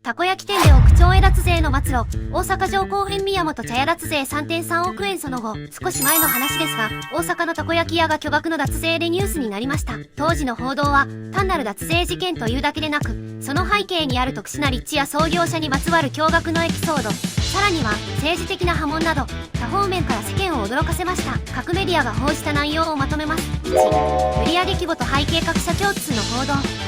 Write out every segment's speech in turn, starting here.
たこ焼き店で億兆円脱税の末路、大阪城公園宮本茶屋脱税 3.3 億円。その後、少し前の話ですが、大阪のたこ焼き屋が巨額の脱税でニュースになりました。当時の報道は、単なる脱税事件というだけでなく、その背景にある特殊な立地や創業者にまつわる驚愕のエピソード、さらには政治的な波紋など、多方面から世間を驚かせました。各メディアが報じた内容をまとめます。1、売上規模と背景各社共通の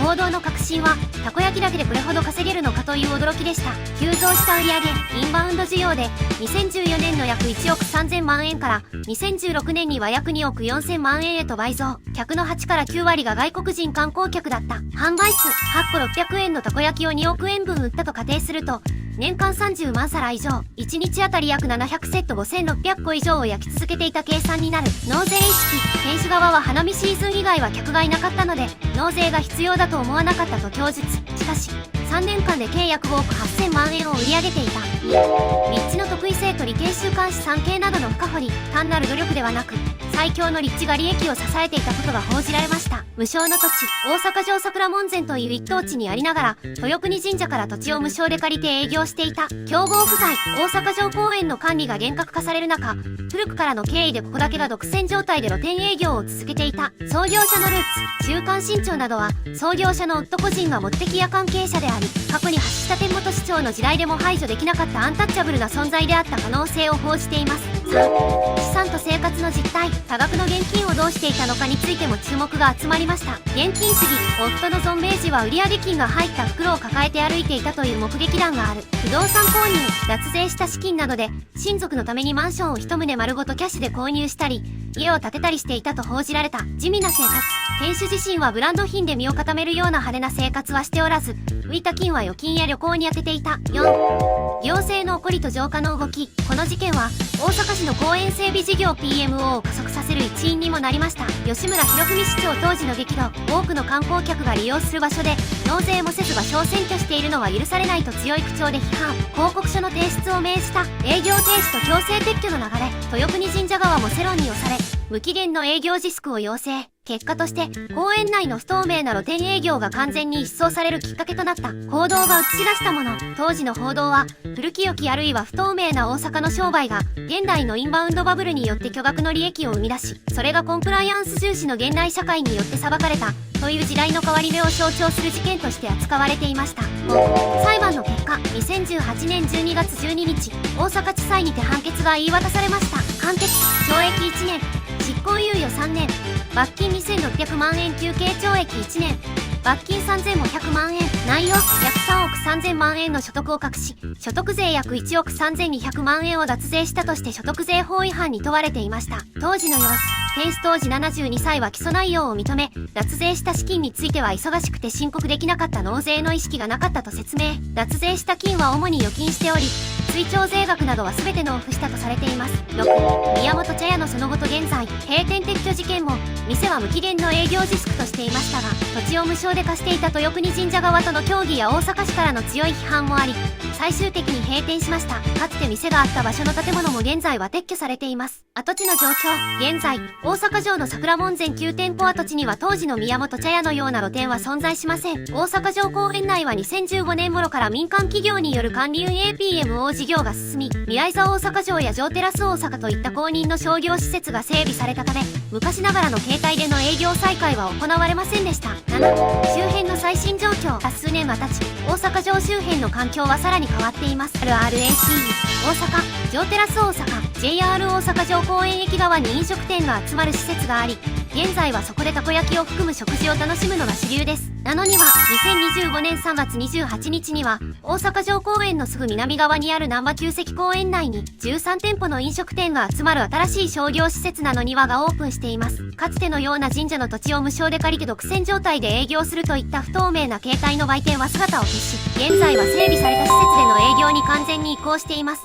報道の核心は、たこ焼きだけでこれほど稼げるのかという驚きでした。急増した売上、インバウンド需要で、2014年の約1億3000万円から、2016年には約2億4000万円へと倍増。客の8から9割が外国人観光客だった。販売数、8個600円のたこ焼きを2億円分売ったと仮定すると、年間30万皿以上、1日あたり約700セット5600個以上を焼き続けていた計算になる。納税意識、店主側は花見シーズン以外は客がいなかったので、納税が必要だと思わなかったと供述。しかし、3年間で計約5億8000万円を売り上げていた。立地の特異性と利権週刊誌産経などの深掘り、単なる努力ではなく、最強の立地が利益を支えていたことが報じられました。無償の土地、大阪城桜門前という一等地にありながら、豊国神社から土地を無償で借りて営業していた。競合不在、大阪城公園の管理が厳格化される中、古くからの経緯でここだけが独占状態で露店営業を続けていた。創業者のルーツ、週刊新潮などは、創業者の夫個人が目的や関係者であり、過去に発した天本市長の時代でも排除できなかったアンタッチャブルな存在であった可能性を報じています。3、資産と生活の実態、多額の現金をどうしていたのかについても注目が集まりました。現金主義、夫の存命時は売上金が入った袋を抱えて歩いていたという目撃談がある。不動産購入、脱税した資金などで、親族のためにマンションを一棟丸ごとキャッシュで購入したり、家を建てたりしていたと報じられた。地味な生活、店主自身はブランド品で身を固めるような派手な生活はしておらず、浮いた金は預金や旅行に充てていた。4、行政の起こりと浄化の動き、この事件は、大阪市の公園整備事業 PMO を加速させる一因にもなりました。吉村博文市長当時の激怒、多くの観光客が利用する場所で、納税もせず場所を占拠しているのは許されないと強い口調で批判。報告書の提出を命じた。営業停止と強制撤去の流れ、豊国神社側も世論に押され、無期限の営業自粛を要請。結果として、公園内の不透明な露店営業が完全に一掃されるきっかけとなった。報道が映し出したもの。当時の報道は、古き良きあるいは不透明な大阪の商売が、現代のインバウンドバブルによって巨額の利益を生み出し、それがコンプライアンス重視の現代社会によって裁かれた、という時代の変わり目を象徴する事件として扱われていました。裁判の結果、2018年12月12日、大阪地裁にて判決が言い渡されました。判決、懲役1年、執行猶予3年、罰金2600万円求刑懲役1年、罰金3500万円、内容、約3億3000万円の所得を隠し、所得税約1億3200万円を脱税したとして所得税法違反に問われていました。当時の様子、店主当時72歳は起訴内容を認め、脱税した資金については忙しくて申告できなかった納税の意識がなかったと説明。脱税した金は主に預金しており、追徴税額などは全て納付したとされています。6、宮本茶屋のその後と現在、閉店撤去事件も、店は無期限の営業自粛としていましたが、土地を無償で貸していた豊国神社側との協議や大阪市からの強い批判もあり、最終的に閉店しました。かつて店があった場所の建物も現在は撤去されています。跡地の状況、現在、大阪城の桜門前9店舗跡地には当時の宮本茶屋のような露店は存在しません。大阪城公園内は2015年頃から民間企業による管理運営 PMO 事業が進み、未来座大阪城や城テラス大阪といった公認の商業施設が整備されたため、昔ながらの形態での営業再開は行われませんでした。7、周辺の最新状況、数年は経ち、大阪城周辺の環境はさらに変わっています。RRAC、大阪、城テラス大阪、JR 大阪城公園駅側に飲食店が集まる施設があり、現在はそこでたこ焼きを含む食事を楽しむのが主流です。なのには、2025年3月28日には、大阪城公園のすぐ南側にある難波旧跡公園内に、13店舗の飲食店が集まる新しい商業施設なのにはがオープンしています。かつてのような神社の土地を無償で借りて独占状態で営業するといった不透明な形態の売店は姿を消し、現在は整備された施設での営業に完全に移行しています。